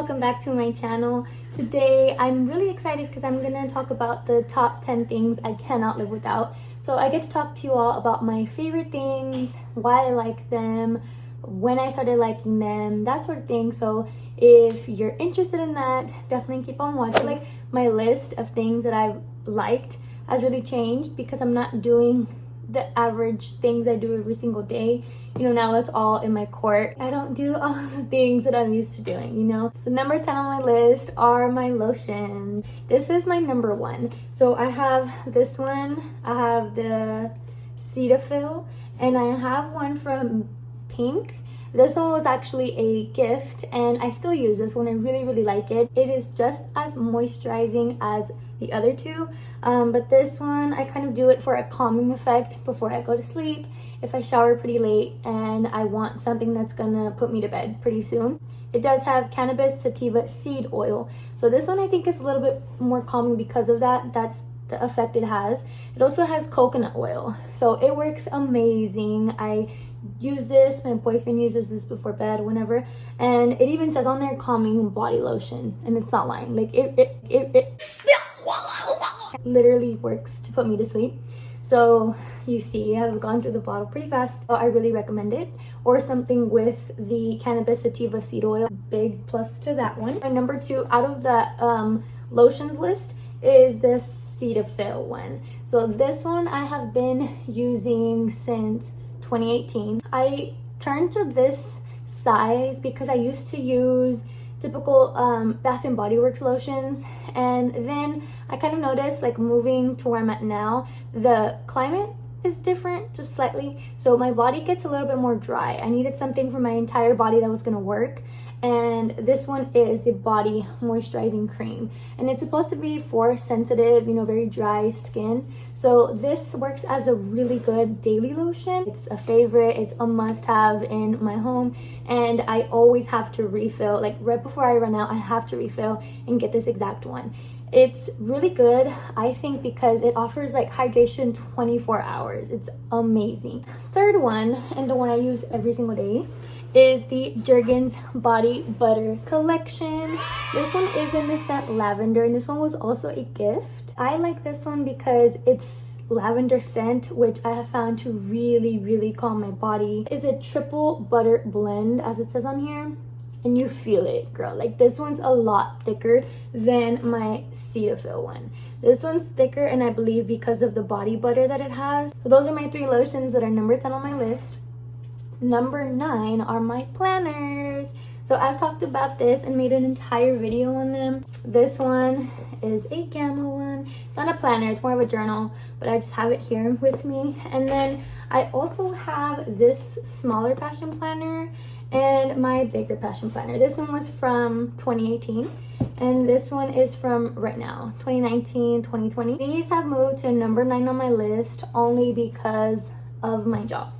welcome back to my channel. Today I'm really excited because I'm gonna talk about the top 10 things I cannot live without. So I get to talk to you all about my favorite things, why I like them, when I started liking them, that sort of thing. So if you're interested in that, definitely keep on watching. Like, my list of things that I've liked has really changed because I'm not doing the average things I do every single day. You know, now it's all in my court. I don't do all of the things that I'm used to doing, you know? So number 10 on my list are my lotion. This is my number one. So I have this one, I have the Cetaphil, and I have one from Pink. This one was actually a gift and I still use this one. I really like it. It is just as moisturizing as the other two, but this one I kind of do it for a calming effect before I go to sleep if I shower pretty late and I want something that's gonna put me to bed pretty soon. It does have cannabis sativa seed oil, so this one I think is a little bit more calming because of that. That's the effect it has. It also has coconut oil, so it works amazing. I use this, my boyfriend uses this before bed, whenever, and it even says on there calming body lotion, and it's not lying. Like it literally works to put me to sleep. So you see, I've gone through the bottle pretty fast. So I really recommend it, or something with the cannabis sativa seed oil. Big plus to that one. My number two out of the lotions list is the Cetaphil one. So this one I have been using since 2018. I turned to this size because I used to use typical Bath and Body Works lotions, and then I kind of noticed, like, moving to where I'm at now, the climate is different just slightly, so my body gets a little bit more dry. I needed something for my entire body that was gonna work, and this one is the body moisturizing cream, and it's supposed to be for sensitive, you know, very dry skin. So this works as a really good daily lotion. It's a favorite, it's a must-have in my home, and I always have to refill. Like, right before I run out, I have to refill and get this exact one. It's really good, I think, because it offers like hydration 24 hours. It's amazing. Third one, and the one I use every single day, is the Jergens Body Butter Collection. This one is in the scent Lavender, and this one was also a gift. I like this one because it's lavender scent, which I have found to really calm my body. It's a triple butter blend, as it says on here, and you feel it, girl. Like, this one's a lot thicker than my Cetaphil one. This one's thicker, and I believe because of the body butter that it has. So those are my three lotions that are number 10 on my list. Number 9 are my planners. So I've talked about this and made an entire video on them. This one is a Gamma one. It's not a planner, it's more of a journal, but I just have it here with me. And then I also have this smaller passion planner and my bigger passion planner. This one was from 2018, and this one is from right now, 2019, 2020. These have moved to number 9 on my list only because of my job.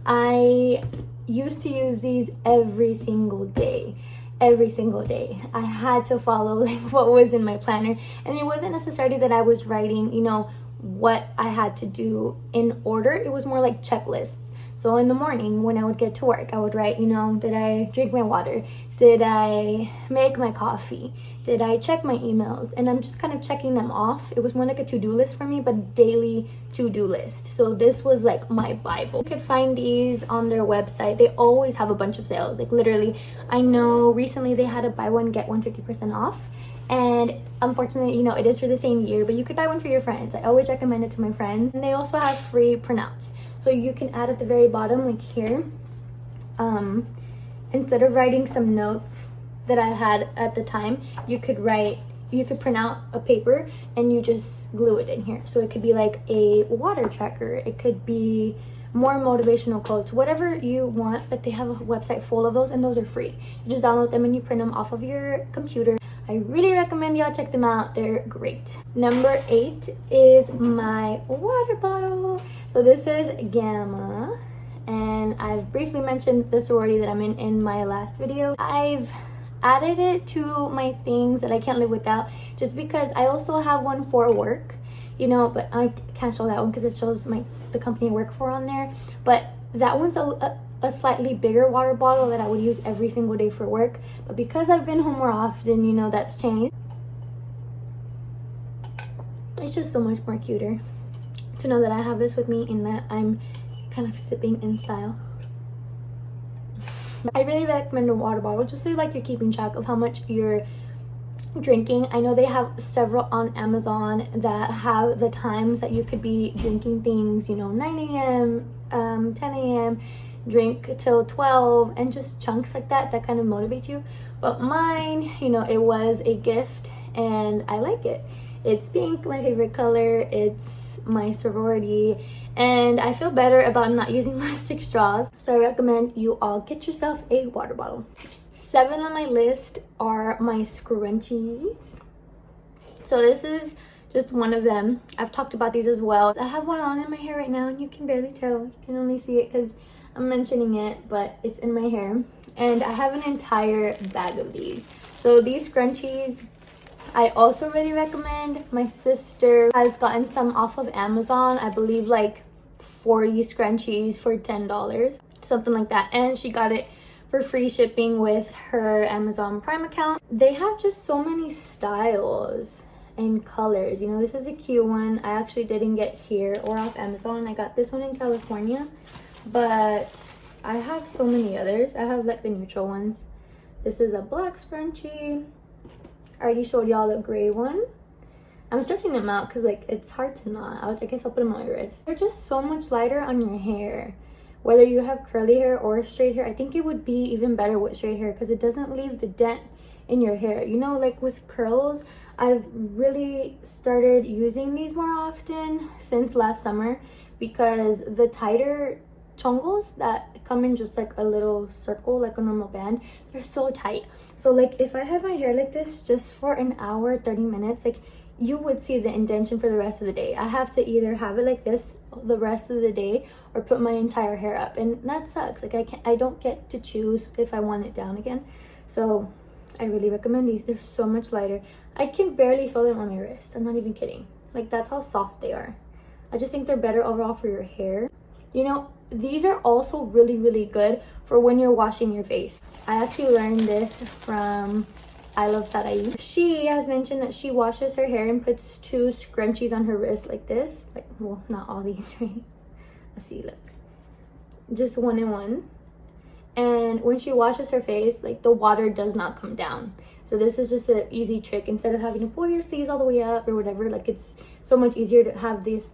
I used to use these every single day. I had to follow like what was in my planner, and it wasn't necessarily that I was writing, you know, what I had to do in order. It was more like checklists. So in the morning when I would get to work, I would write, you know, did I drink my water? Did I make my coffee? Did I check my emails? And I'm just kind of checking them off. It was more like a to-do list for me, but daily to-do list. So this was like my Bible. You could find these on their website. They always have a bunch of sales. Like, literally, I know recently they had a buy one get one 50% off. And unfortunately, you know, it is for the same year, but you could buy one for your friends. I always recommend it to my friends. And they also have free printouts. So you can add at the very bottom, like here, instead of writing some notes that I had at the time, you could print out a paper and you just glue it in here. So it could be like a water tracker, it could be more motivational quotes, whatever you want, but they have a website full of those, and those are free. You just download them and you print them off of your computer. I really recommend y'all check them out. They're great. Number 8 is my water bottle. So this is Gamma, and I've briefly mentioned the sorority that I'm in my last video. I've added it to my things that I can't live without, just because I also have one for work, you know, but I can't show that one because it shows the company I work for on there. But that one's a a slightly bigger water bottle that I would use every single day for work, but because I've been home more often, you know, that's changed. It's just so much more cuter to know that I have this with me and that I'm kind of sipping in style. I really recommend a water bottle just so like you're keeping track of how much you're drinking. I know they have several on Amazon that have the times that you could be drinking things, you know, 9 a.m., 10 a.m., drink till 12, and just chunks like that kind of motivate you. But mine, you know, it was a gift and I like it. It's pink, my favorite color. It's my sorority, and I feel better about not using plastic straws. So I recommend you all get yourself a water bottle. 7 on my list are my scrunchies. So this is just one of them. I've talked about these as well. I have one on in my hair right now, and you can barely tell. You can only see it because I'm mentioning it, but it's in my hair. And I have an entire bag of these. So these scrunchies, I also really recommend. My sister has gotten some off of Amazon. I believe like 40 scrunchies for $10, something like that. And she got it for free shipping with her Amazon Prime account. They have just so many styles and colors. You know, this is a cute one. I actually didn't get here or off Amazon. I got this one in California, but I have so many others. I have like the neutral ones. This is a black scrunchie. I already showed y'all the gray one. I'm stretching them out because like it's hard to knot. I guess I'll put them on my wrist. They're just so much lighter on your hair. Whether you have curly hair or straight hair, I think it would be even better with straight hair because it doesn't leave the dent in your hair. You know, like with curls, I've really started using these more often since last summer because the tighter chongos that come in just like a little circle, like a normal band, they're so tight. So like if I had my hair like this just for an hour, 30 minutes, like you would see the indentation for the rest of the day. I have to either have it like this the rest of the day or put my entire hair up, and that sucks. Like I don't get to choose if I want it down again. So I really recommend these. They're so much lighter. I can barely feel them on my wrist. I'm not even kidding. Like that's how soft they are. I just think they're better overall for your hair. You know, these are also really, really good for when you're washing your face. I actually learned this from I Love Sarai. She has mentioned that she washes her hair and puts 2 scrunchies on her wrist like this. Like, well, not all these, right? Let's see, look. Just one and one. And when she washes her face, like the water does not come down. So this is just an easy trick. Instead of having to pull your sleeves all the way up or whatever, like it's so much easier to have these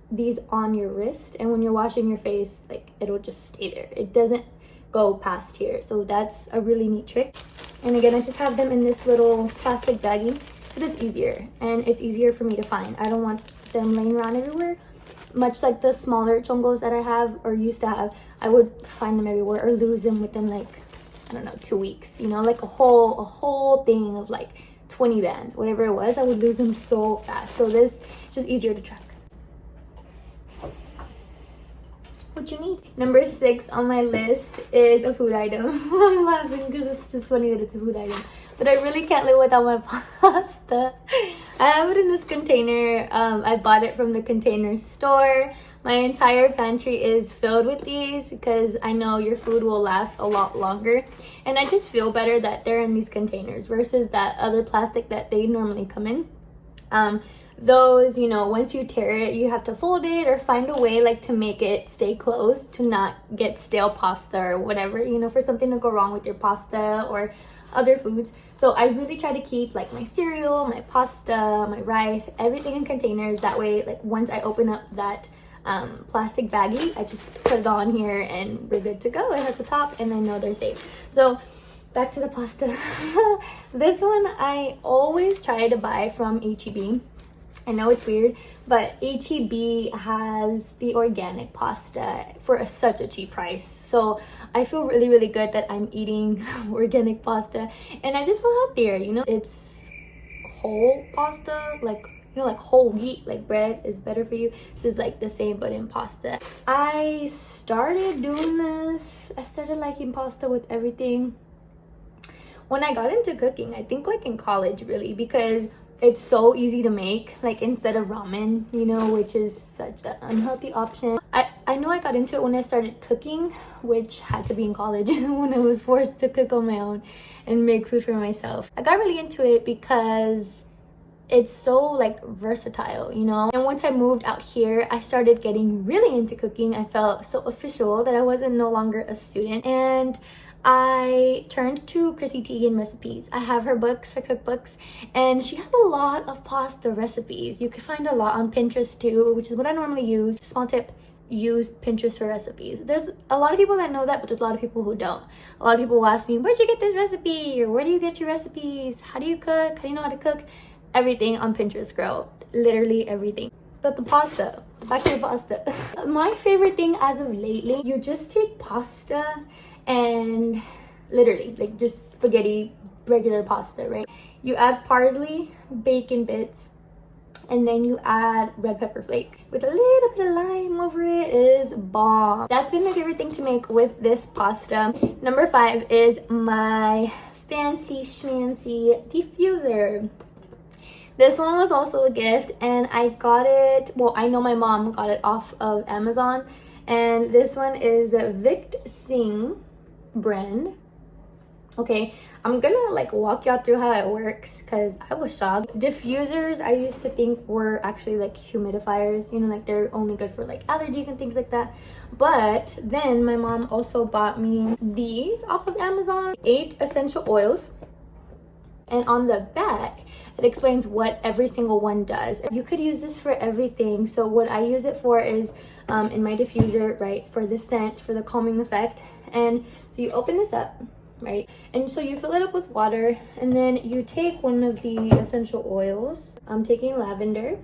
on your wrist. And when you're washing your face, like it'll just stay there. It doesn't go past here. So that's a really neat trick. And again, I just have them in this little plastic baggie because it's easier. And it's easier for me to find. I don't want them laying around everywhere. Much like the smaller chongos that I have or used to have, I would find them everywhere or lose them within like, I don't know, 2 weeks, you know, like a whole thing of like 20 bands, whatever it was. I would lose them so fast. So this is just easier to track. What you need. Number 6 on my list is a food item. I'm laughing because it's just funny that it's a food item, but I really can't live without my pasta. I have it in this container. I bought it from the Container Store. My entire pantry is filled with these because I know your food will last a lot longer, and I just feel better that they're in these containers versus that other plastic that they normally come in. Those, you know, once you tear it, you have to fold it or find a way like to make it stay closed to not get stale pasta or whatever, you know, for something to go wrong with your pasta or other foods. So I really try to keep like my cereal, my pasta, my rice, everything in containers. That way, like once I open up that plastic baggie, I just put it on here and we're good to go. It has a top and I know they're safe. So back to the pasta. This one I always try to buy from H-E-B. I know it's weird, but H-E-B has the organic pasta for such a cheap price. So I feel really, really good that I'm eating organic pasta. And I just feel healthier, you know? It's whole pasta, like, you know, like whole wheat, like bread is better for you. This is like the same, but in pasta. I started doing this. I started liking pasta with everything when I got into cooking. I think like in college, really, because it's so easy to make, like instead of ramen, you know, which is such an unhealthy option. I I know I got into it when I started cooking, which had to be in college when I was forced to cook on my own and make food for myself. I got really into it because it's so like versatile, you know. And once I moved out here, I started getting really into cooking. I felt so official that I wasn't no longer a student, and I turned to Chrissy Teigen recipes. I have her books, her cookbooks, and she has a lot of pasta recipes. You can find a lot on Pinterest too, which is what I normally use. Small tip: use Pinterest for recipes. There's a lot of people that know that, but there's a lot of people who don't. A lot of people will ask me, where'd you get this recipe? Or where do you get your recipes? How do you cook? How do you know how to cook? Everything on Pinterest, girl. Literally everything. But the pasta, back to the pasta. My favorite thing as of lately, you just take pasta and literally like just spaghetti, regular pasta, right? You add parsley, bacon bits, and then you add red pepper flake with a little bit of lime over it. It is bomb. That's been my favorite thing to make with this pasta. Number 5 is my fancy schmancy diffuser. This one was also a gift, and I got it, well, I know my mom got it off of Amazon, and this one is the Vict Sing brand. Okay, I'm gonna like walk y'all through how it works because I was shocked. Diffusers I used to think were actually like humidifiers, you know, like they're only good for like allergies and things like that. But then my mom also bought me these off of Amazon, 8 essential oils, and on the back it explains what every single one does. You could use this for everything. So what I use it for is in my diffuser, right, for the scent, for the calming effect. And so you open this up, right, and so you fill it up with water, and then you take one of the essential oils. I'm taking lavender,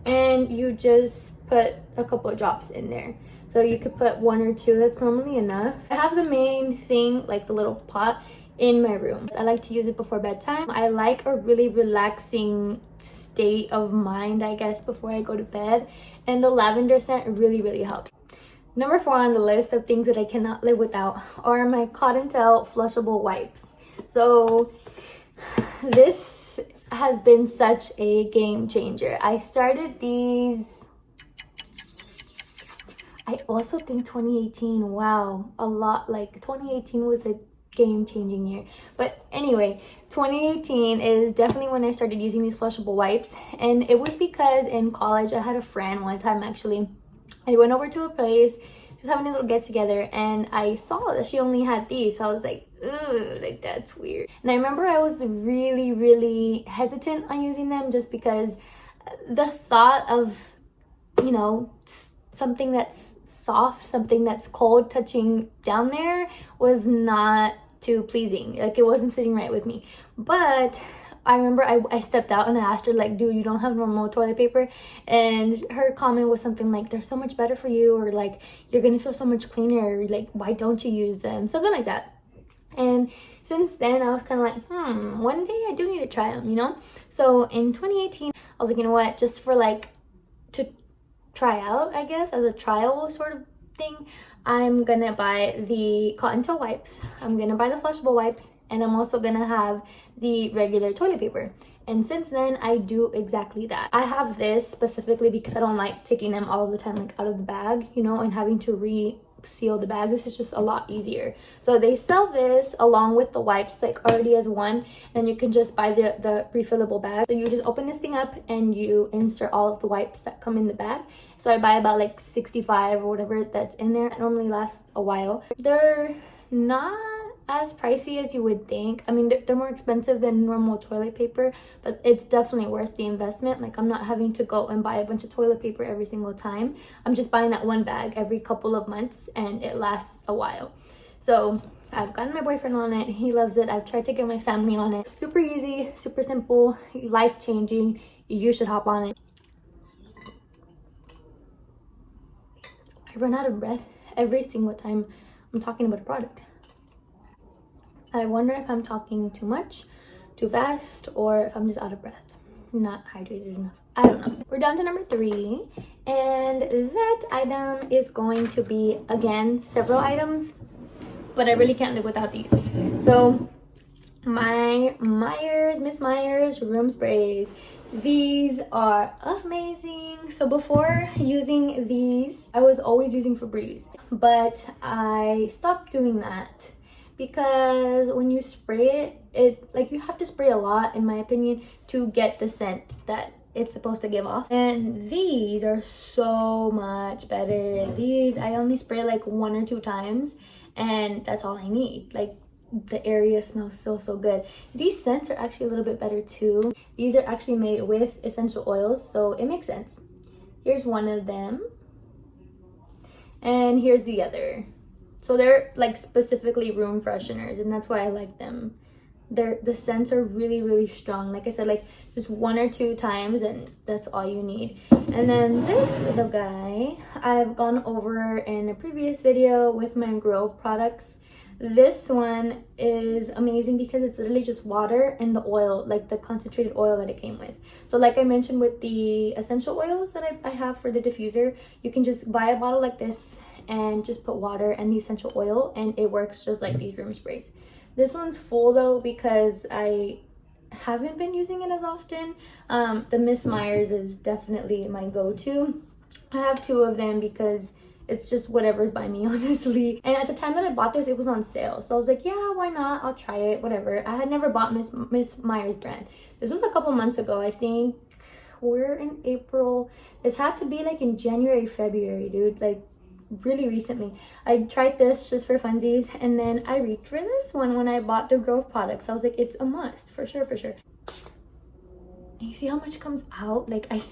and you just put a couple of drops in there. So you could put 1 or 2, that's normally enough. I have the main thing, like the little pot, in my room. I like to use it before bedtime. I like a really relaxing state of mind, I guess, before I go to bed, and the lavender scent really helps. Number 4 on the list of things that I cannot live without are my COTTONELLE flushable wipes. So this has been such a game changer. I started these, I also think 2018, wow, a lot, like 2018 was a game-changing year. But anyway, 2018 is definitely when I started using these flushable wipes, and it was because in college I had a friend one time, actually. I went over to a place, she was having a little get-together, and I saw that she only had these, so I was like, ugh, like that's weird. And I remember I was really hesitant on using them just because the thought of, you know, something that's soft, something that's cold touching down there was not too pleasing. Like, it wasn't sitting right with me. But I remember I stepped out and I asked her, like, dude, you don't have normal toilet paper? And her comment was something like, they're so much better for you, or like, you're gonna feel so much cleaner, like, why don't you use them? Something like that. And since then I was kind of like, one day I do need to try them, you know? So in 2018 I was like, you know what, just for like to try out, I guess, as a trial sort of thing, I'm gonna buy the COTTONELLE wipes, I'm gonna buy the flushable wipes, and I'm also gonna have the regular toilet paper. And since then I do exactly that. I have this specifically because I don't like taking them all the time, like out of the bag, you know, and having to re-seal the bag. This is just a lot easier. So they sell this along with the wipes, like already as one, and you can just buy the refillable bag. So you just open this thing up and you insert all of the wipes that come in the bag. So I buy about like 65 or whatever that's in there. It normally lasts a while. They're not as pricey as you would think. I mean, they're more expensive than normal toilet paper, but it's definitely worth the investment. Like, I'm not having to go and buy a bunch of toilet paper every single time. I'm just buying that one bag every couple of months, and it lasts a while. So I've gotten my boyfriend on it. He loves it. I've tried to get my family on it. Super easy, super simple, life-changing. You should hop on it. I run out of breath every single time I'm talking about a product. I wonder if I'm talking too much, too fast, or if I'm just out of breath, not hydrated enough. I don't know. We're down to number 3, and that item is going to be, again, several items, but I really can't live without these. So my Miss Myers room sprays. These are amazing. So before using these, I was always using Febreze, but I stopped doing that because when you spray it like you have to spray a lot, in my opinion, to get the scent that it's supposed to give off. And these are so much better. These I only spray like 1 or 2 times, and that's all I need. Like, the area smells so good. These scents are actually a little bit better too. These are actually made with essential oils, so it makes sense. Here's one of them, and here's the other. So they're like specifically room fresheners, and that's why I like them. The scents are really strong. Like I said, like just 1 or 2 times, and that's all you need. And then this little guy I've gone over in a previous video with my Grove products. This one is amazing because it's literally just water and the oil, like the concentrated oil that it came with. So like I mentioned with the essential oils that I have for the diffuser, you can just buy a bottle like this and just put water and the essential oil, and it works just like these room sprays. This one's full though because I haven't been using it as often. The Miss Myers is definitely my go-to. I have 2 of them because it's just whatever's by me, honestly. And at the time that I bought this, it was on sale, so I was like, yeah, why not, I'll try it, whatever. I had never bought Miss Myers brand. This was a couple months ago. I think we're in April. This had to be like in January, February, dude, like really recently. I tried this just for funsies, and then I reached for this one when I bought the Grove products. I was like, it's a must for sure. And you see how much comes out? Like I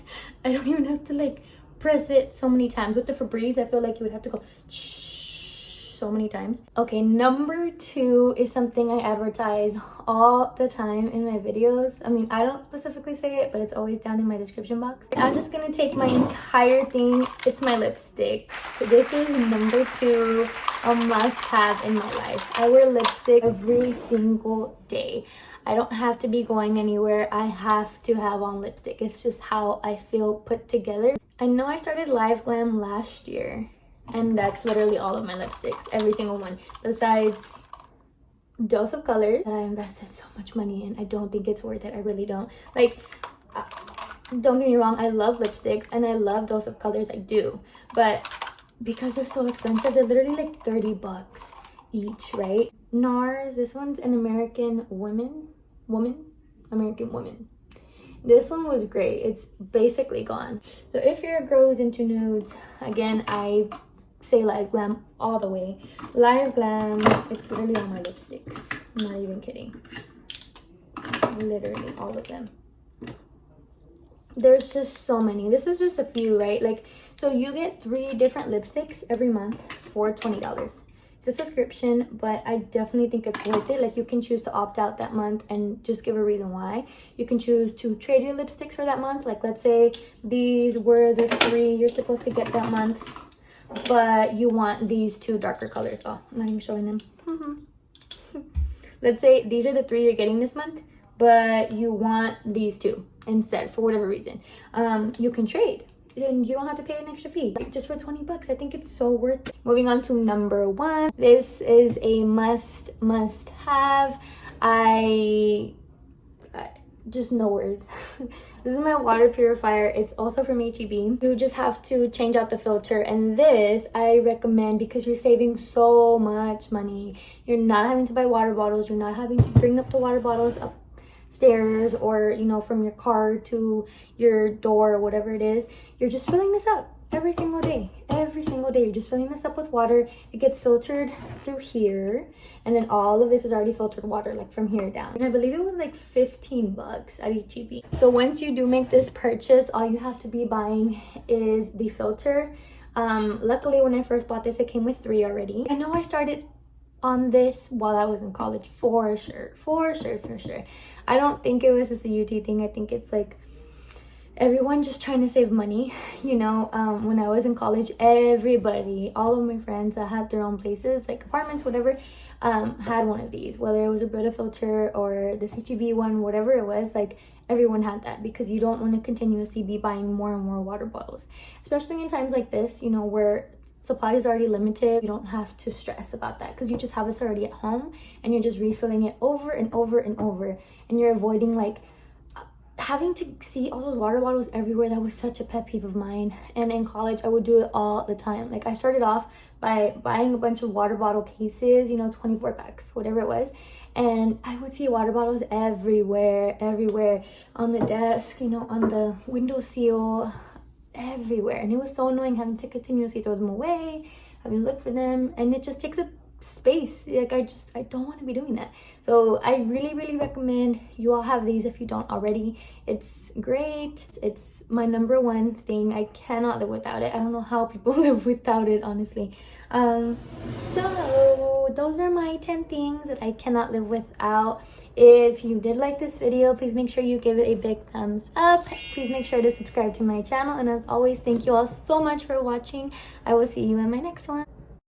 don't even have to like press it so many times. With the Febreze, I feel like you would have to go so many times. Okay, number 2 is something I advertise all the time in my videos. I mean, I don't specifically say it, but it's always down in my description box. I'm just gonna take my entire thing. It's my lipsticks. This is number 2, a must-have in my life. I wear lipstick every single day. I don't have to be going anywhere. I have to have on lipstick. It's just how I feel put together. I know I started LiveGlam last year, and that's literally all of my lipsticks, every single one, besides Dose of Colors that I invested so much money in. I don't think it's worth it. I really don't. Like, don't get me wrong, I love lipsticks and I love Dose of Colors, I do, but because they're so expensive, they're literally like 30 bucks each, right? NARS, this one's an American Woman. This one was great. It's basically gone. So if you're a girl who's into nudes, again, I say LiveGlam all the way. LiveGlam, it's literally on my lipsticks. I'm not even kidding. Literally all of them. There's just so many. This is just a few, right? Like, so you get 3 different lipsticks every month for $20. It's a subscription, but I definitely think it's worth it. Like, you can choose to opt out that month and just give a reason why. You can choose to trade your lipsticks for that month. Like, let's say these were the 3 you're supposed to get that month, but you want these 2 darker colors. Oh, I'm not even showing them. Let's say these are the 3 you're getting this month, but you want these 2 instead for whatever reason. You can trade. Then you don't have to pay an extra fee, like just for 20 bucks. I think it's so worth it. Moving on to number 1. This is a must have. I just no words. This is my water purifier. It's also from HEB. You just have to change out the filter, and this I recommend because you're saving so much money. You're not having to buy water bottles. You're not having to bring up the water bottles upstairs, or you know, from your car to your door, or whatever it is. You're just filling this up every single day. You're just filling this up with water. It gets filtered through here, and then all of this is already filtered water, like from here down. And I believe it was like 15 bucks at HEB. So once you do make this purchase, all you have to be buying is the filter. Luckily, when I first bought this, it came with 3 already. I know I started on this while I was in college, for sure. I don't think it was just a UT thing. I think it's like everyone just trying to save money. You know, when I was in college, everybody, all of my friends that had their own places, like apartments, whatever, had one of these, whether it was a Brita filter or the HEB one, whatever it was. Like, everyone had that because you don't want to continuously be buying more and more water bottles, especially in times like this, you know, where supply is already limited. You don't have to stress about that because you just have this already at home, and you're just refilling it over and over and over, and you're avoiding like having to see all those water bottles everywhere, that was such a pet peeve of mine. And in college I would do it all the time. Like I started off by buying a bunch of water bottle cases, you know, 24 packs, whatever it was, and I would see water bottles everywhere, on the desk, you know, on the windowsill, everywhere. And it was so annoying having to continuously throw them away, having to look for them, and it just takes up space. Like I don't want to be doing that. So I really recommend you all have these if you don't already. It's great. It's my number one thing. I cannot live without it. I don't know how people live without it, honestly. So those are my 10 things that I cannot live without. If you did like this video, please make sure you give it a big thumbs up. Please make sure to subscribe to my channel, and as always, thank you all so much for watching. I will see you in my next one.